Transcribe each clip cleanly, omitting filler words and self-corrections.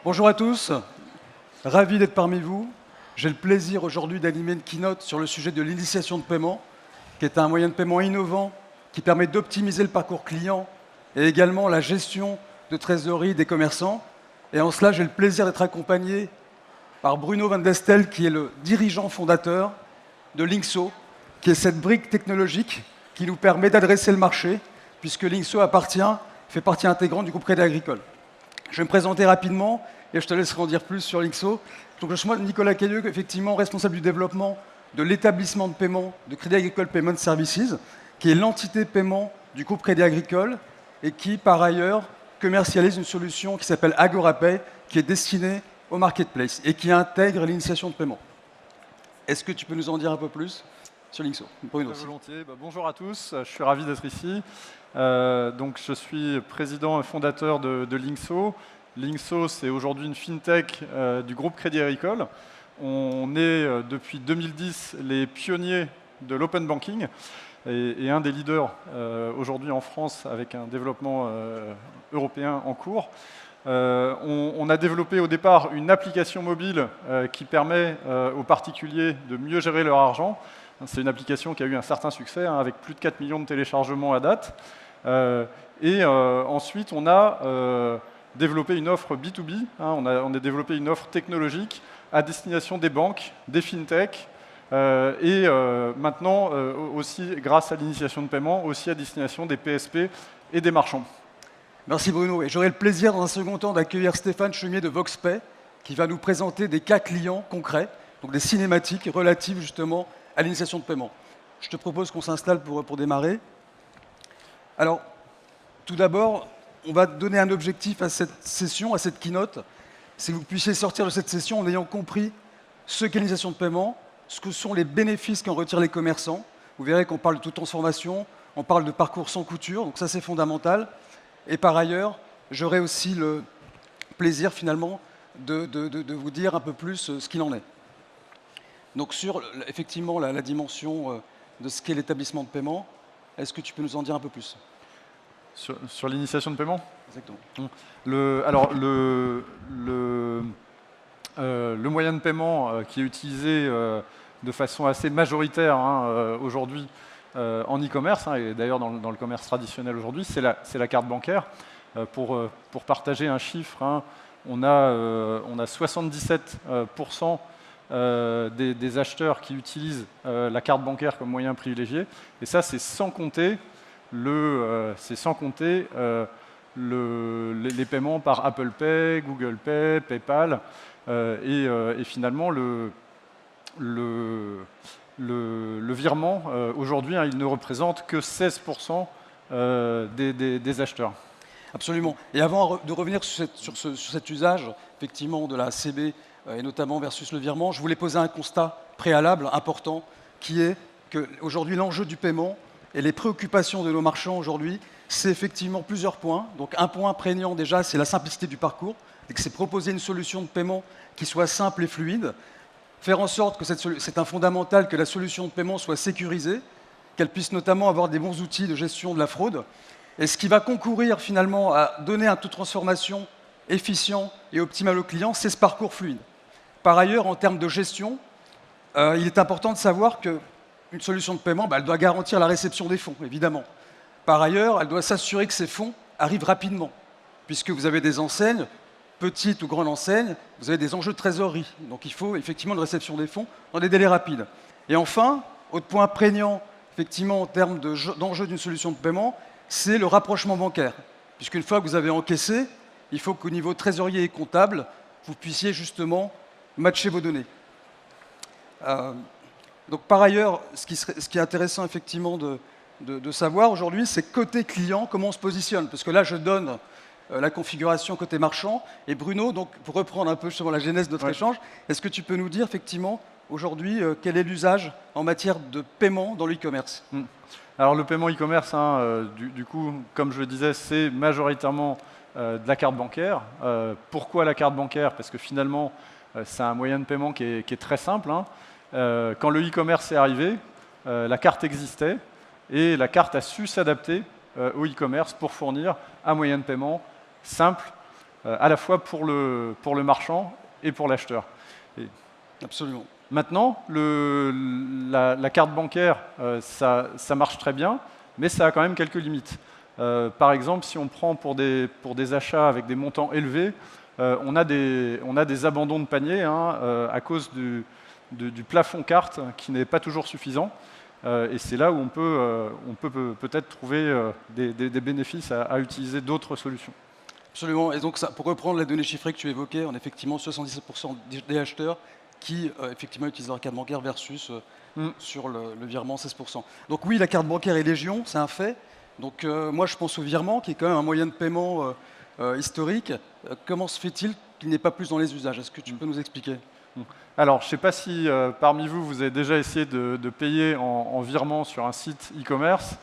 Bonjour à tous, ravi d'être parmi vous. J'ai le plaisir aujourd'hui d'animer une keynote sur le sujet de l'initiation de paiement, qui est un moyen de paiement innovant qui permet d'optimiser le parcours client et également la gestion de trésorerie des commerçants. Et en cela, j'ai le plaisir d'être accompagné par Bruno Van Destel, qui est le dirigeant fondateur de Linkso, qui est cette brique technologique qui nous permet d'adresser le marché, puisque Linkso fait partie intégrante du groupe Crédit Agricole. Je vais me présenter rapidement et je te laisserai en dire plus sur Linkso. Donc, je suis Nicolas Cailleux, effectivement responsable du développement de l'établissement de paiement de Crédit Agricole Payment Services, qui est l'entité paiement du groupe Crédit Agricole et qui, par ailleurs, commercialise une solution qui s'appelle AgoraPay, qui est destinée au marketplace et qui intègre l'initiation de paiement. Est-ce que tu peux nous en dire un peu plus sur Linkso? Très volontiers. Bonjour à tous, je suis ravi d'être ici. Donc, je suis président et fondateur de Linkso. Linkso, c'est aujourd'hui une fintech du groupe Crédit Agricole. On est depuis 2010 les pionniers de l'open banking et un des leaders aujourd'hui en France avec un développement européen en cours. On a développé au départ une application mobile qui permet aux particuliers de mieux gérer leur argent. C'est une application qui a eu un certain succès, avec plus de 4 millions de téléchargements à date. Ensuite, on a développé une offre B2B. On a développé une offre technologique à destination des banques, des fintechs, et maintenant, aussi grâce à l'initiation de paiement, aussi à destination des PSP et des marchands. Merci Bruno. Et j'aurai le plaisir dans un second temps d'accueillir Stéphane Chumier de VoxPay, qui va nous présenter des cas clients concrets, donc des cinématiques relatives justement à l'initiation de paiement. Je te propose qu'on s'installe pour démarrer. Alors, tout d'abord, on va donner un objectif à cette session, à cette keynote, c'est que vous puissiez sortir de cette session en ayant compris ce qu'est l'initiation de paiement, ce que sont les bénéfices qu'en retirent les commerçants. Vous verrez qu'on parle de toute transformation, on parle de parcours sans couture, donc ça c'est fondamental. Et par ailleurs, j'aurai aussi le plaisir finalement de vous dire un peu plus ce qu'il en est. Donc sur effectivement la dimension de ce qu'est l'établissement de paiement, est-ce que tu peux nous en dire un peu plus? Sur l'initiation de paiement? Exactement. Le moyen de paiement qui est utilisé de façon assez majoritaire aujourd'hui en e-commerce, et d'ailleurs dans le commerce traditionnel aujourd'hui, c'est la carte bancaire. Pour partager un chiffre, on a 77% des acheteurs qui utilisent la carte bancaire comme moyen privilégié. Et ça, c'est sans compter les paiements par Apple Pay, Google Pay, PayPal. Et finalement, le virement, aujourd'hui, il ne représente que 16% des acheteurs. Absolument. Et avant de revenir sur cet usage, effectivement, de la CB, et notamment versus le virement, je voulais poser un constat préalable important, qui est qu'aujourd'hui, l'enjeu du paiement et les préoccupations de nos marchands aujourd'hui, c'est effectivement plusieurs points. Donc un point prégnant déjà, c'est la simplicité du parcours, et que c'est proposer une solution de paiement qui soit simple et fluide, faire en sorte que c'est un fondamental que la solution de paiement soit sécurisée, qu'elle puisse notamment avoir des bons outils de gestion de la fraude, et ce qui va concourir finalement à donner un taux de transformation efficient et optimal au client, c'est ce parcours fluide. Par ailleurs, en termes de gestion, il est important de savoir qu'une solution de paiement, elle doit garantir la réception des fonds, évidemment. Par ailleurs, elle doit s'assurer que ces fonds arrivent rapidement, puisque vous avez des enseignes, petites ou grandes enseignes, vous avez des enjeux de trésorerie. Donc il faut effectivement une réception des fonds dans des délais rapides. Et enfin, autre point prégnant, effectivement, en termes d'enjeu d'une solution de paiement, c'est le rapprochement bancaire. Puisqu'une fois que vous avez encaissé, il faut qu'au niveau trésorier et comptable, vous puissiez justement matcher vos données. Donc par ailleurs, ce qui est intéressant effectivement de savoir aujourd'hui, c'est côté client, comment on se positionne. Parce que là, je donne la configuration côté marchand. Et Bruno, donc, pour reprendre un peu justement la genèse de notre échange, est-ce que tu peux nous dire effectivement aujourd'hui quel est l'usage en matière de paiement dans l'e-commerce? Alors le paiement e-commerce, du coup, comme je le disais, c'est majoritairement de la carte bancaire. Pourquoi la carte bancaire? Parce que finalement, c'est un moyen de paiement qui est très simple. Quand le e-commerce est arrivé, la carte existait et la carte a su s'adapter au e-commerce pour fournir un moyen de paiement simple, à la fois pour le marchand et pour l'acheteur. Absolument. Maintenant, la carte bancaire, ça marche très bien, mais ça a quand même quelques limites. Par exemple, si on prend pour des achats avec des montants élevés, on a des abandons de panier à cause du plafond carte qui n'est pas toujours suffisant. Et c'est là où on peut peut-être trouver des bénéfices à utiliser d'autres solutions. Absolument. Et donc, pour reprendre les données chiffrées que tu évoquais, on a effectivement 77% des acheteurs qui effectivement utilisent leur carte bancaire versus sur le virement 16%. Donc oui, la carte bancaire est légion, c'est un fait. Donc moi, je pense au virement, qui est quand même un moyen de paiement historique. Comment se fait-il qu'il n'est pas plus dans les usages? Est-ce que tu peux nous expliquer? Alors, je ne sais pas si parmi vous, vous avez déjà essayé de payer en virement sur un site e-commerce.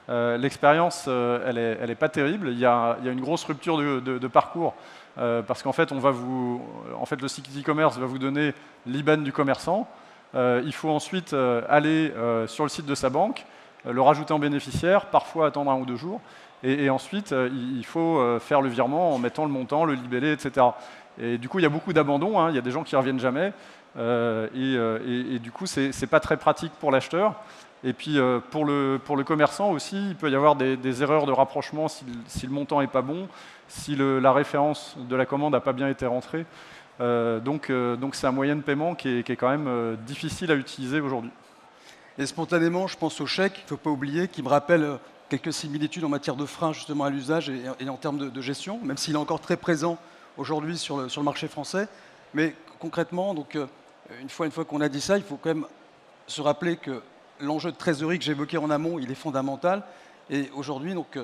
L'expérience, elle est pas terrible. Il y a une grosse rupture de parcours parce qu'en fait, le site e-commerce va vous donner l'IBAN du commerçant. Il faut ensuite aller sur le site de sa banque, le rajouter en bénéficiaire, parfois attendre 1 ou 2 jours, et ensuite il faut faire le virement en mettant le montant, le libellé, etc. Et du coup, il y a beaucoup d'abandons. Il y a des gens qui ne reviennent jamais, et du coup, c'est pas très pratique pour l'acheteur. Et puis pour le commerçant aussi, il peut y avoir des erreurs de rapprochement si le montant n'est pas bon, si la référence de la commande n'a pas bien été rentrée. Donc c'est un moyen de paiement qui est quand même difficile à utiliser aujourd'hui. Et spontanément, je pense au chèque, il ne faut pas oublier, qui me rappelle quelques similitudes en matière de frein justement à l'usage et en termes de gestion, même s'il est encore très présent aujourd'hui sur le marché français. Mais concrètement, donc, une fois qu'on a dit ça, il faut quand même se rappeler que l'enjeu de trésorerie que j'évoquais en amont, il est fondamental. Et aujourd'hui, donc,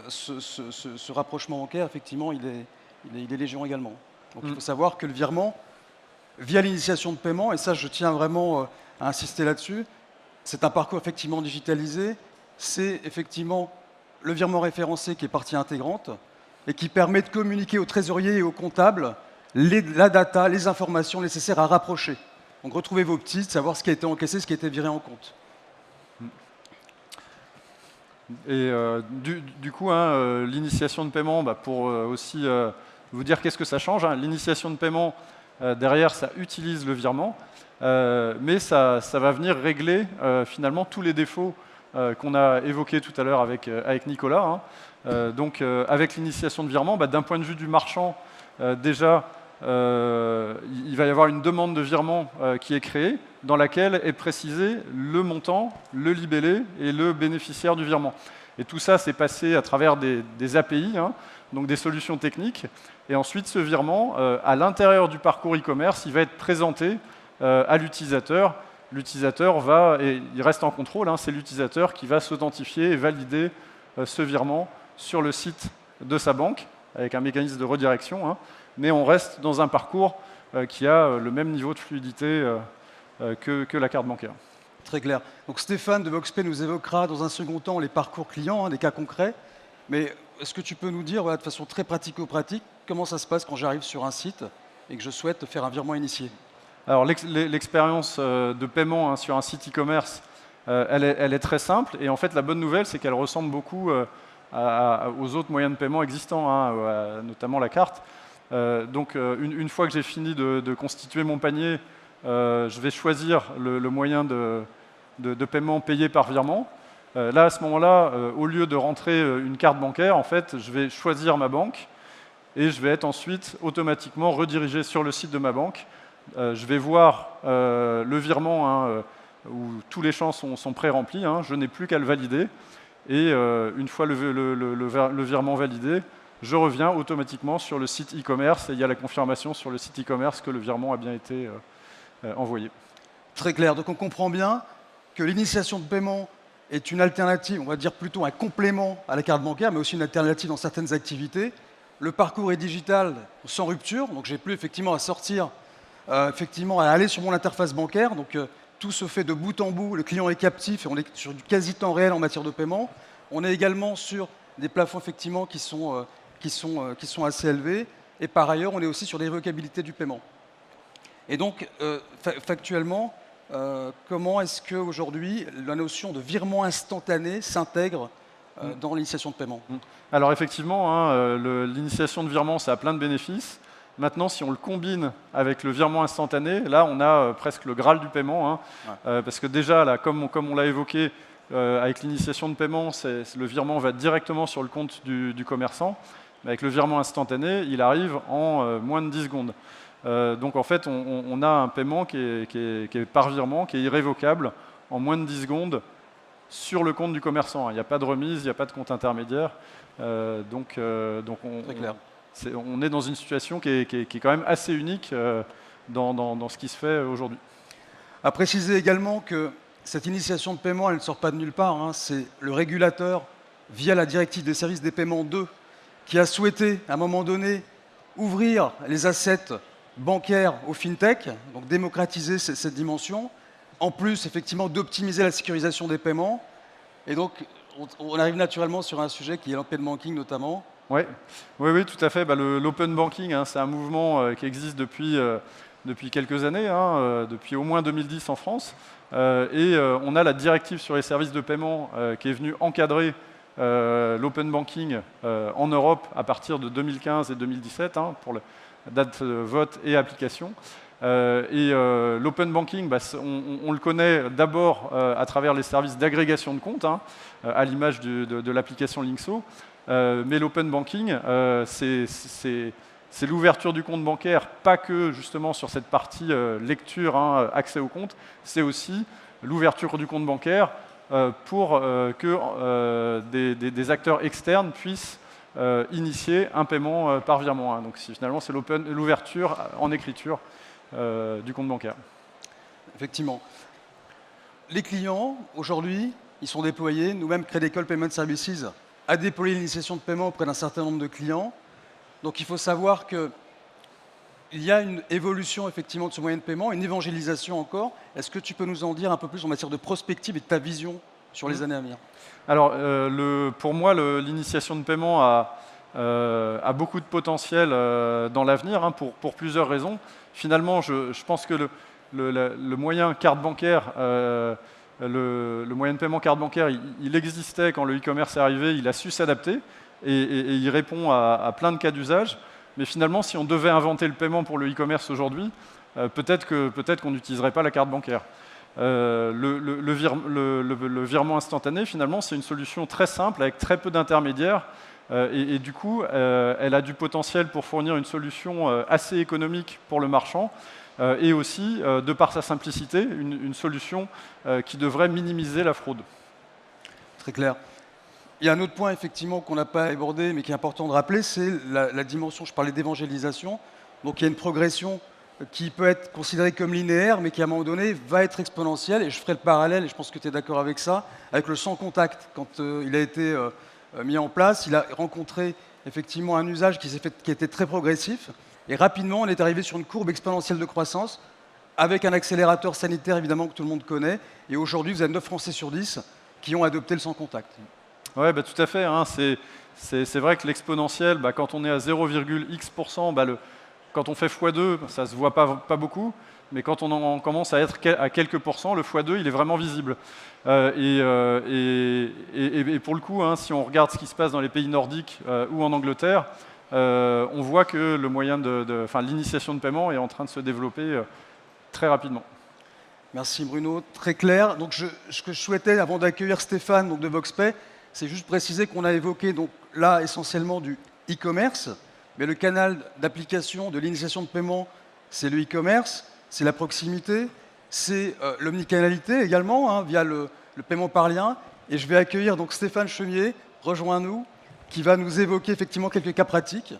ce rapprochement bancaire, effectivement, il est légion également. Donc il faut savoir que le virement, via l'initiation de paiement, et ça je tiens vraiment à insister là-dessus, c'est un parcours effectivement digitalisé, c'est effectivement le virement référencé qui est partie intégrante et qui permet de communiquer aux trésoriers et aux comptables la data, les informations nécessaires à rapprocher. Donc retrouvez vos petits, savoir ce qui a été encaissé, ce qui a été viré en compte. Et du coup, l'initiation de paiement, pour aussi vous dire qu'est-ce que ça change. L'initiation de paiement, derrière, ça utilise le virement, mais ça va venir régler finalement tous les défauts qu'on a évoqués tout à l'heure avec Nicolas. Donc, avec l'initiation de virement, d'un point de vue du marchand, déjà, il va y avoir une demande de virement qui est créée, dans laquelle est précisé le montant, le libellé et le bénéficiaire du virement. Et tout ça, c'est passé à travers des API, donc des solutions techniques. Et ensuite, ce virement, à l'intérieur du parcours e-commerce, il va être présenté à l'utilisateur. L'utilisateur il reste en contrôle, c'est l'utilisateur qui va s'authentifier et valider ce virement sur le site de sa banque, avec un mécanisme de redirection. Mais on reste dans un parcours qui a le même niveau de fluidité que la carte bancaire. Très clair. Donc Stéphane de VoxPay nous évoquera dans un second temps les parcours clients, des cas concrets. Mais est-ce que tu peux nous dire, de façon très pratico-pratique, comment ça se passe quand j'arrive sur un site et que je souhaite faire un virement initié? Alors l'expérience de paiement sur un site e-commerce, elle est très simple. Et en fait, la bonne nouvelle, c'est qu'elle ressemble beaucoup aux autres moyens de paiement existants, notamment la carte. Donc une fois que j'ai fini de constituer mon panier, je vais choisir le moyen de paiement payé par virement. Là, à ce moment-là, au lieu de rentrer une carte bancaire, en fait, je vais choisir ma banque et je vais être ensuite automatiquement redirigé sur le site de ma banque. Je vais voir le virement où tous les champs sont pré-remplis. Je n'ai plus qu'à le valider. Et une fois le virement validé, je reviens automatiquement sur le site e-commerce et il y a la confirmation sur le site e-commerce que le virement a bien été envoyé. Très clair. Donc on comprend bien que l'initiation de paiement est une alternative, on va dire plutôt un complément à la carte bancaire, mais aussi une alternative dans certaines activités. Le parcours est digital sans rupture, donc j'ai plus effectivement à sortir, à aller sur mon interface bancaire. Donc tout se fait de bout en bout, le client est captif et on est sur du quasi temps réel en matière de paiement. On est également sur des plafonds effectivement qui sont assez élevés. Et par ailleurs, on est aussi sur l'irrévocabilité du paiement. Et donc, factuellement, comment est-ce qu'aujourd'hui, la notion de virement instantané s'intègre dans l'initiation de paiement. Alors effectivement, hein, l'initiation de virement, ça a plein de bénéfices. Maintenant, si on le combine avec le virement instantané, là, on a presque le Graal du paiement. Hein, parce que déjà, là, comme on l'a évoqué, avec l'initiation de paiement, le virement va directement sur le compte du commerçant. Mais avec le virement instantané, il arrive en moins de 10 secondes. Donc en fait, on a un paiement qui est par virement, qui est irrévocable en moins de 10 secondes sur le compte du commerçant. Il n'y a pas de remise, il n'y a pas de compte intermédiaire. Donc Très clair. on est dans une situation qui est quand même assez unique dans ce qui se fait aujourd'hui. À préciser également que cette initiation de paiement, elle ne sort pas de nulle part. Hein. C'est le régulateur, via la directive des services des paiements 2, qui a souhaité, à un moment donné, ouvrir les assets bancaires aux fintech, donc démocratiser cette dimension, en plus, effectivement, d'optimiser la sécurisation des paiements. Et donc, on arrive naturellement sur un sujet qui est l'open banking, notamment. Oui, tout à fait. L'open banking, hein, c'est un mouvement qui existe depuis quelques années, hein, depuis au moins 2010 en France. On a la directive sur les services de paiement qui est venue encadrer l'open banking en Europe à partir de 2015 et 2017, hein, pour la date de vote et application. L'open banking, on le connaît d'abord à travers les services d'agrégation de comptes, hein, à l'image de l'application Linkso. Mais l'open banking, c'est l'ouverture du compte bancaire, pas que justement sur cette partie lecture, hein, accès au compte, c'est aussi l'ouverture du compte bancaire pour que des acteurs externes puissent initier un paiement par virement. Hein. Donc finalement, c'est l'ouverture en écriture du compte bancaire. Effectivement. Les clients, aujourd'hui, ils sont déployés. Nous-mêmes, Crédit Agricole Payment Services a déployé l'initiation de paiement auprès d'un certain nombre de clients. Donc il faut savoir qu'il y a une évolution effectivement de ce moyen de paiement, une évangélisation encore. Est-ce que tu peux nous en dire un peu plus en matière de prospective et de ta vision sur les années à venir? Alors, pour moi, l'initiation de paiement a beaucoup de potentiel dans l'avenir, hein, pour plusieurs raisons. Finalement, je pense que le moyen carte bancaire, le moyen de paiement carte bancaire, il existait quand le e-commerce est arrivé, il a su s'adapter et il répond à plein de cas d'usage. Mais finalement, si on devait inventer le paiement pour le e-commerce aujourd'hui, peut-être qu'on n'utiliserait pas la carte bancaire. Le virement instantané, finalement, c'est une solution très simple avec très peu d'intermédiaires et du coup, elle a du potentiel pour fournir une solution assez économique pour le marchand et aussi, de par sa simplicité, une solution qui devrait minimiser la fraude. Très clair. Il y a un autre point, effectivement, qu'on n'a pas abordé, mais qui est important de rappeler, c'est la dimension, je parlais d'évangélisation. Donc il y a une progression qui peut être considérée comme linéaire, mais qui, à un moment donné, va être exponentielle. Et je ferai le parallèle, et je pense que tu es d'accord avec ça, avec le sans contact. Quand il a été mis en place, il a rencontré effectivement un usage qui était très progressif. Et rapidement, on est arrivé sur une courbe exponentielle de croissance, avec un accélérateur sanitaire, évidemment, que tout le monde connaît. Et aujourd'hui, vous avez 9 Français sur 10 qui ont adopté le sans contact. Oui, tout à fait. Hein, c'est vrai que l'exponentiel, quand on est à 0,x%, quand on fait x2, ça ne se voit pas beaucoup, mais quand on commence à être à quelques pourcents, le x2, il est vraiment visible. Et pour le coup, hein, si on regarde ce qui se passe dans les pays nordiques ou en Angleterre, on voit que l'initiation de paiement est en train de se développer très rapidement. Merci Bruno, très clair. Donc ce que je souhaitais, avant d'accueillir Stéphane donc de VoxPay, c'est juste préciser qu'on a évoqué donc, là essentiellement du e-commerce, mais le canal d'application de l'initiation de paiement, c'est le e-commerce, c'est la proximité, c'est l'omnicanalité également, hein, via le paiement par lien. Et je vais accueillir donc Stéphane Chemier, rejoins-nous, qui va nous évoquer effectivement quelques cas pratiques.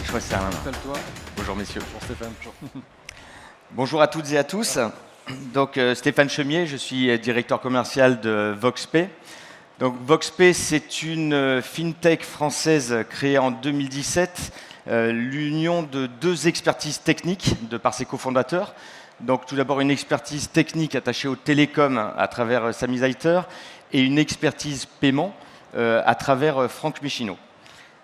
Je crois que c'est un... Installe-toi. Bonjour messieurs. Bonjour Stéphane. Bonjour. Bonjour à toutes et à tous. Donc Stéphane Chemier, je suis directeur commercial de VoxPay. Donc VoxPay, c'est une fintech française créée en 2017, l'union de deux expertises techniques de par ses cofondateurs. Donc tout d'abord une expertise technique attachée aux télécoms à travers Sami Zeiter et une expertise paiement à travers Franck Michino.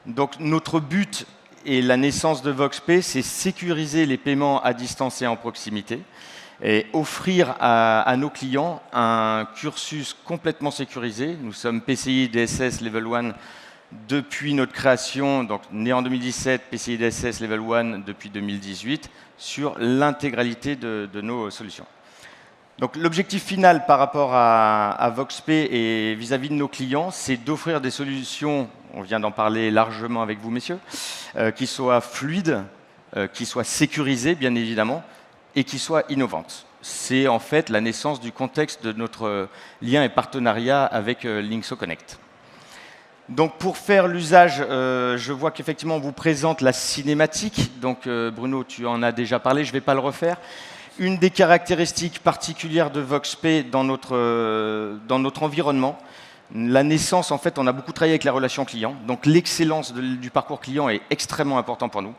Donc notre but et la naissance de VoxPay, c'est sécuriser les paiements à distance et en proximité. et offrir à nos clients un cursus complètement sécurisé. Nous sommes PCI DSS Level 1 depuis notre création, donc né en 2017, PCI DSS Level 1 depuis 2018, sur l'intégralité de nos solutions. Donc l'objectif final par rapport à VoxP et vis-à-vis de nos clients, c'est d'offrir des solutions, on vient d'en parler largement avec vous messieurs, qui soient fluides, qui soient sécurisées bien évidemment, et qui soient innovantes. C'est en fait la naissance du contexte de notre lien et partenariat avec Linkso Connect. Donc pour faire l'usage, je vois qu'effectivement on vous présente la cinématique. Donc Bruno, tu en as déjà parlé, je ne vais pas le refaire. Une des caractéristiques particulières de VoxP dans notre environnement, la naissance, en fait, on a beaucoup travaillé avec la relation client. Donc l'excellence du parcours client est extrêmement important pour nous.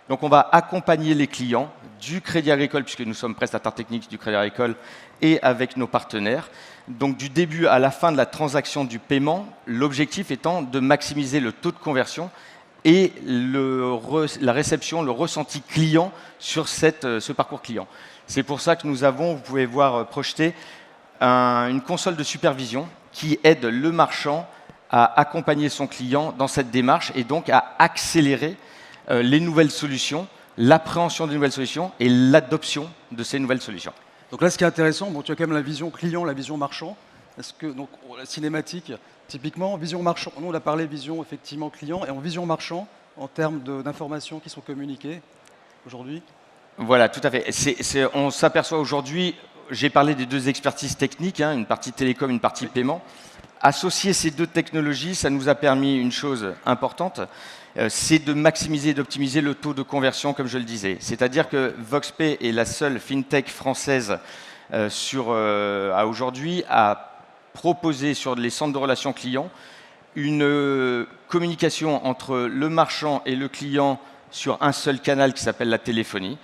Donc on va accompagner les clients du Crédit Agricole, puisque nous sommes prestataires techniques du Crédit Agricole, et avec nos partenaires. Donc du début à la fin de la transaction du paiement, l'objectif étant de maximiser le taux de conversion et la réception, le ressenti client sur ce parcours client. C'est pour ça que nous avons, vous pouvez voir projeté, une console de supervision qui aide le marchand à accompagner son client dans cette démarche et donc à accélérer les nouvelles solutions, l'appréhension des nouvelles solutions et l'adoption de ces nouvelles solutions. Donc là, ce qui est intéressant, bon, tu as quand même la vision client, la vision marchand. Est-ce que donc la cinématique, typiquement, vision marchand. Nous, on a parlé vision effectivement client et en vision marchand en termes d'informations qui sont communiquées aujourd'hui. Voilà, tout à fait. On s'aperçoit aujourd'hui, j'ai parlé des deux expertises techniques, hein, une partie télécom, une partie paiement. Associer ces deux technologies, ça nous a permis une chose importante, c'est de maximiser et d'optimiser le taux de conversion, comme je le disais. C'est-à-dire que VoxP est la seule fintech française à aujourd'hui à proposer sur les centres de relations clients une communication entre le marchand et le client sur un seul canal qui s'appelle la téléphonie,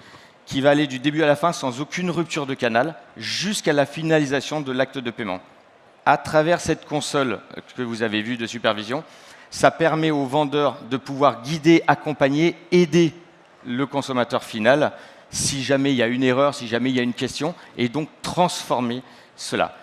qui va aller du début à la fin sans aucune rupture de canal jusqu'à la finalisation de l'acte de paiement. À travers cette console que vous avez vue de supervision, ça permet aux vendeurs de pouvoir guider, accompagner, aider le consommateur final si jamais il y a une erreur, si jamais il y a une question, et donc transformer cela.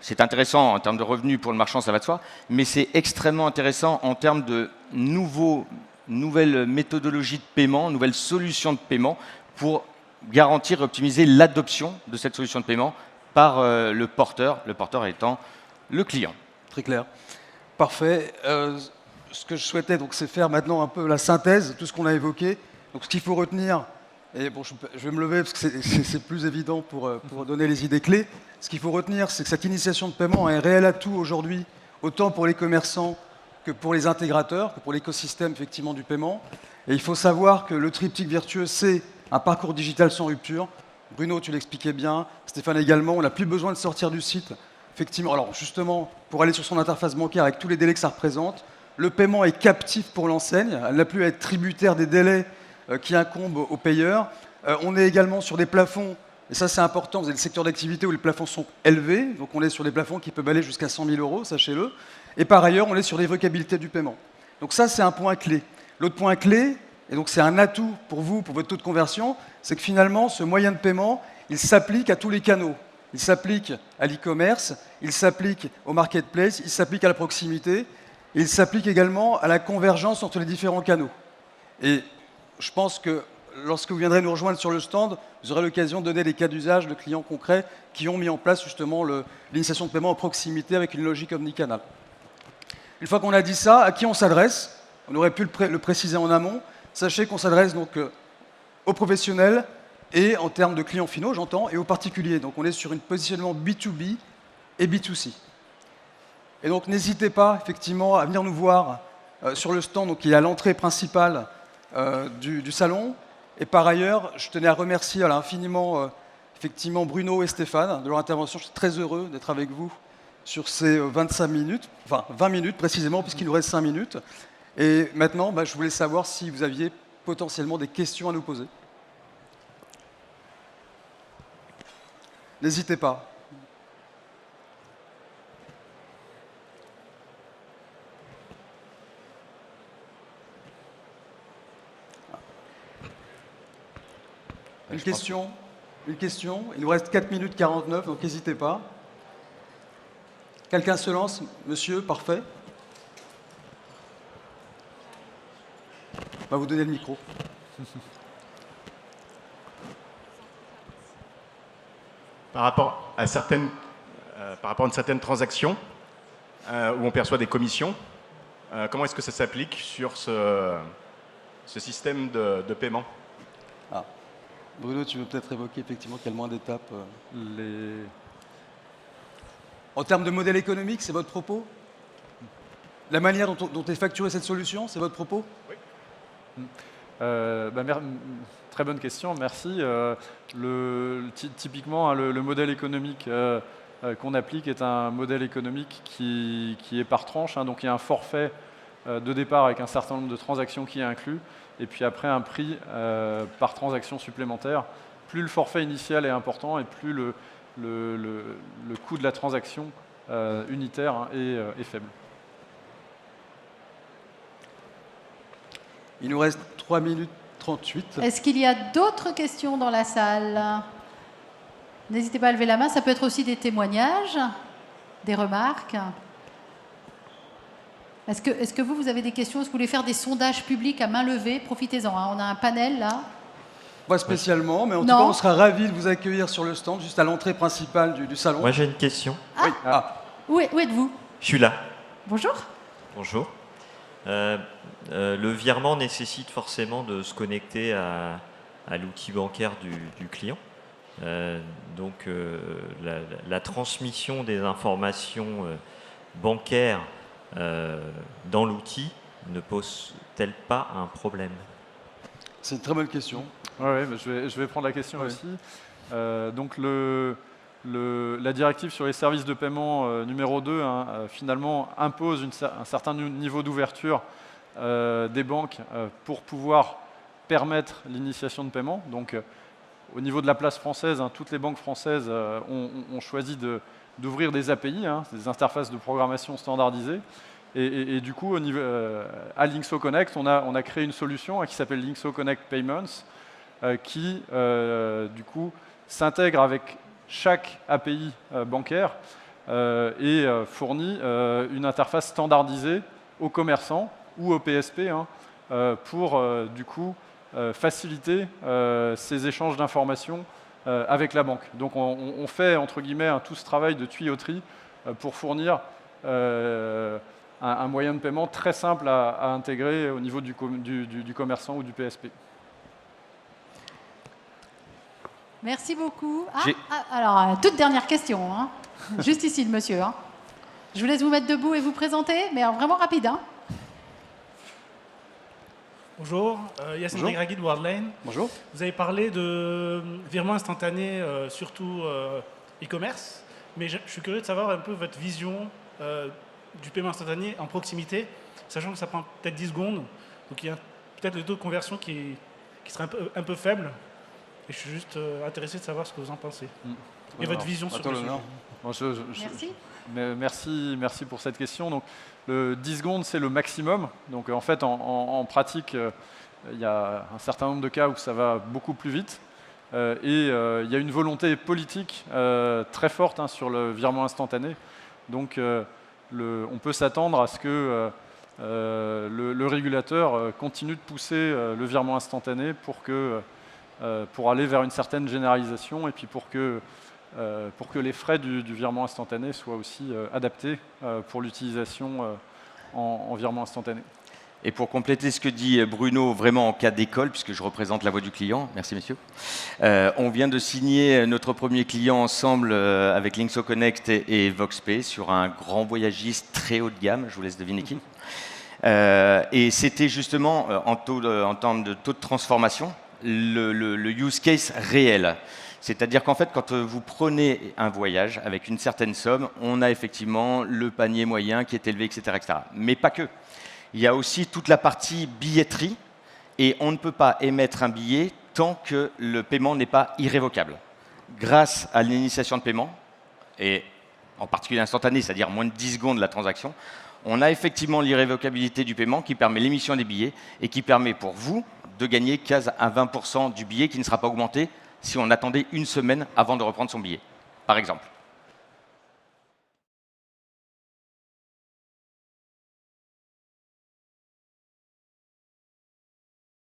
C'est intéressant en termes de revenus pour le marchand, ça va de soi, mais c'est extrêmement intéressant en termes de nouvelles méthodologies de paiement, nouvelles solutions de paiement pour garantir et optimiser l'adoption de cette solution de paiement par le porteur étant le client. Très clair. Parfait. Ce que je souhaitais, donc, c'est faire maintenant un peu la synthèse de tout ce qu'on a évoqué. Donc, ce qu'il faut retenir, et bon, je vais me lever parce que c'est plus évident pour donner les idées clés. Ce qu'il faut retenir, c'est que cette initiation de paiement a un réel atout aujourd'hui, autant pour les commerçants que pour les intégrateurs, que pour l'écosystème effectivement du paiement. Et il faut savoir que le triptyque vertueux, c'est un parcours digital sans rupture. Bruno, tu l'expliquais bien, Stéphane également, on n'a plus besoin de sortir du site. Effectivement, alors justement, pour aller sur son interface bancaire avec tous les délais que ça représente, le paiement est captif pour l'enseigne, elle n'a plus à être tributaire des délais qui incombent aux payeurs. On est également sur des plafonds, et ça c'est important, vous avez le secteur d'activité où les plafonds sont élevés, donc on est sur des plafonds qui peuvent aller jusqu'à 100 000 €, sachez-le. Et par ailleurs, on est sur l'évocabilité du paiement. Donc ça, c'est un point clé. L'autre point clé, et donc c'est un atout pour vous, pour votre taux de conversion, c'est que finalement, ce moyen de paiement, il s'applique à tous les canaux. Il s'applique à l'e-commerce, il s'applique au marketplace, il s'applique à la proximité, et il s'applique également à la convergence entre les différents canaux. Et je pense que lorsque vous viendrez nous rejoindre sur le stand, vous aurez l'occasion de donner des cas d'usage de clients concrets qui ont mis en place justement l'initiation de paiement en proximité avec une logique omnicanal. Une fois qu'on a dit ça, à qui on s'adresse? On aurait pu le préciser en amont. Sachez qu'on s'adresse donc aux professionnels et en termes de clients finaux, j'entends, et aux particuliers. Donc on est sur un positionnement B2B et B2C. Et donc n'hésitez pas effectivement à venir nous voir sur le stand donc, qui est à l'entrée principale du salon. Et par ailleurs, je tenais à remercier infiniment effectivement Bruno et Stéphane de leur intervention. Je suis très heureux d'être avec vous sur ces 25 minutes, enfin 20 minutes précisément, puisqu'il nous reste 5 minutes. Et maintenant, je voulais savoir si vous aviez potentiellement des questions à nous poser. N'hésitez pas. Une question? Une question. Il nous reste 4 minutes 49, donc n'hésitez pas. Quelqu'un se lance? Monsieur, parfait. On va vous donner le micro. Par rapport à une certaine transaction où on perçoit des commissions, comment est-ce que ça s'applique sur ce système de paiement? Bruno, tu veux peut-être évoquer effectivement qu'il y a le moins d'étapes En termes de modèle économique, c'est votre propos? La manière dont est facturée cette solution, c'est votre propos? Oui. Très bonne question, merci. Typiquement, hein, le modèle économique qu'on applique est un modèle économique qui est par tranche. Hein, donc il y a un forfait de départ avec un certain nombre de transactions qui est inclus, et puis après un prix par transaction supplémentaire. Plus le forfait initial est important et plus le coût de la transaction unitaire hein, est faible. Il nous reste 3 minutes 38. Est-ce qu'il y a d'autres questions dans la salle? N'hésitez pas à lever la main. Ça peut être aussi des témoignages, des remarques. Est-ce que vous avez des questions? Est-ce que vous voulez faire des sondages publics à main levée? Profitez-en, hein. On a un panel là. Pas spécialement, mais en tout cas, on sera ravis de vous accueillir sur le stand, juste à l'entrée principale du salon. Moi, j'ai une question. Ah. Oui. Ah. Où êtes-vous? Je suis là. Bonjour. Bonjour. Le virement nécessite forcément de se connecter à l'outil bancaire du client. Donc, la transmission des informations bancaires dans l'outil ne pose-t-elle pas un problème? C'est une très bonne question. Ouais, je vais prendre la question aussi. Donc la directive sur les services de paiement numéro 2 hein, finalement impose un certain niveau d'ouverture des banques pour pouvoir permettre l'initiation de paiement. Donc au niveau de la place française, hein, toutes les banques françaises ont choisi d'ouvrir des API, hein, des interfaces de programmation standardisées. Et du coup, à Linkso Connect, on a créé une solution qui s'appelle Linkso Connect Payments, qui du coup s'intègre avec chaque API bancaire et fournit une interface standardisée aux commerçants ou aux PSP hein, pour du coup faciliter ces échanges d'informations avec la banque. Donc on fait entre guillemets tout ce travail de tuyauterie pour fournir un moyen de paiement très simple à intégrer au niveau du commerçant ou du PSP. Merci beaucoup. Alors, toute dernière question. Hein. Juste ici, le monsieur. Hein. Je vous laisse vous mettre debout et vous présenter, mais vraiment rapide. Hein. Bonjour, Yassine Regragui de Worldline. Bonjour. Vous avez parlé de virement instantané, surtout e-commerce, mais je suis curieux de savoir un peu votre vision du paiement instantané en proximité, sachant que ça prend peut-être 10 secondes, donc il y a peut-être le taux de conversion qui serait un peu faible. Et je suis juste intéressé de savoir ce que vous en pensez. Et votre vision sur le sujet. Merci. Merci pour cette question. Donc, le 10 secondes, c'est le maximum. Donc, en fait, en pratique, il y a un certain nombre de cas où ça va beaucoup plus vite. Et il y a une volonté politique très forte hein, sur le virement instantané. Donc, on peut s'attendre à ce que le régulateur continue de pousser le virement instantané pour aller vers une certaine généralisation et puis pour que les frais du virement instantané soient aussi adaptés pour l'utilisation en virement instantané. Et pour compléter ce que dit Bruno, vraiment en cas d'école, puisque je représente la voix du client, merci messieurs, on vient de signer notre premier client ensemble avec Linkso Connect et VoxPay sur un grand voyagiste très haut de gamme, je vous laisse deviner qui. Et c'était justement, en termes de taux de transformation, le use case réel. C'est-à-dire qu'en fait, quand vous prenez un voyage avec une certaine somme, on a effectivement le panier moyen qui est élevé, etc., etc. Mais pas que. Il y a aussi toute la partie billetterie et on ne peut pas émettre un billet tant que le paiement n'est pas irrévocable. Grâce à l'initiation de paiement, et en particulier instantané, c'est-à-dire moins de 10 secondes de la transaction, on a effectivement l'irrévocabilité du paiement qui permet l'émission des billets et qui permet pour vous de gagner 15 à 20% du billet qui ne sera pas augmenté si on attendait une semaine avant de reprendre son billet, par exemple.